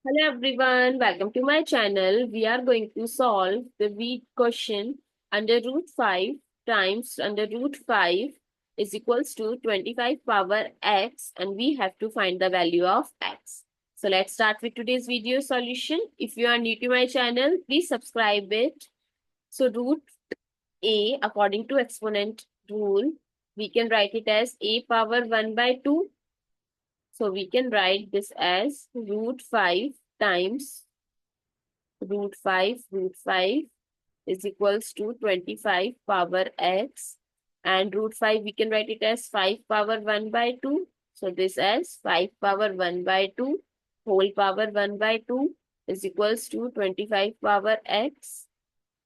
Hello everyone, welcome to my channel. We are going to solve the weak question under root 5 times under root 5 is equals to 25 power x, and we have to find the value of x. So let's start with today's video solution. If you are new to my channel, please subscribe it. So root a according to exponent rule, we can write it as a power 1 by 2. So we can write this as root 5 times root 5 is equals to 25 power x, and root 5 we can write it as 5 power 1 by 2. So this as 5 power 1 by 2 whole power 1 by 2 is equals to 25 power x.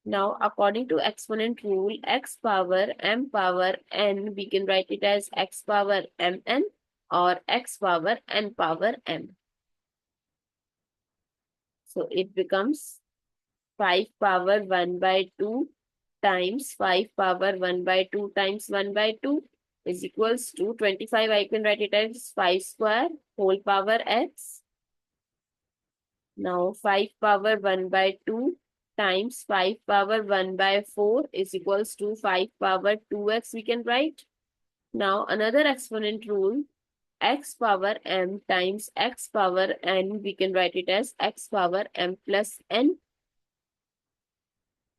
Now according to exponent rule, x power m power n, we can write it as x power mn or x power n power m. So it becomes 5 power 1 by 2 times 5 power 1 by 2 times 1 by 2 is equals to 25. I can write it as 5 square whole power x. Now 5 power 1 by 2 times 5 power 1 by 4 is equals to 5 power 2x we can write. Now another exponent rule, x power m times x power n, we can write it as x power m plus n.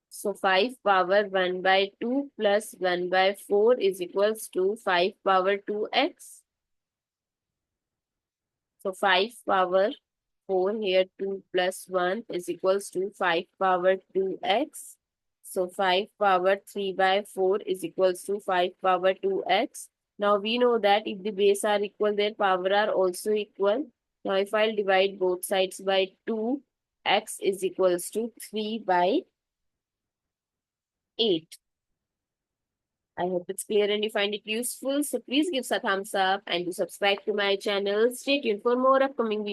So 5 power 1 by 2 plus 1 by 4 is equals to 5 power 2x. So 5 power 4 here 2 plus 1 is equals to 5 power 2x. So 5 power 3 by 4 is equals to 5 power 2x. Now we know that if the base are equal, their power are also equal. Now if I'll divide both sides by 2, x is equals to 3 by 8. I hope it's clear and you find it useful. So please give us a thumbs up and do subscribe to my channel. Stay tuned for more upcoming videos.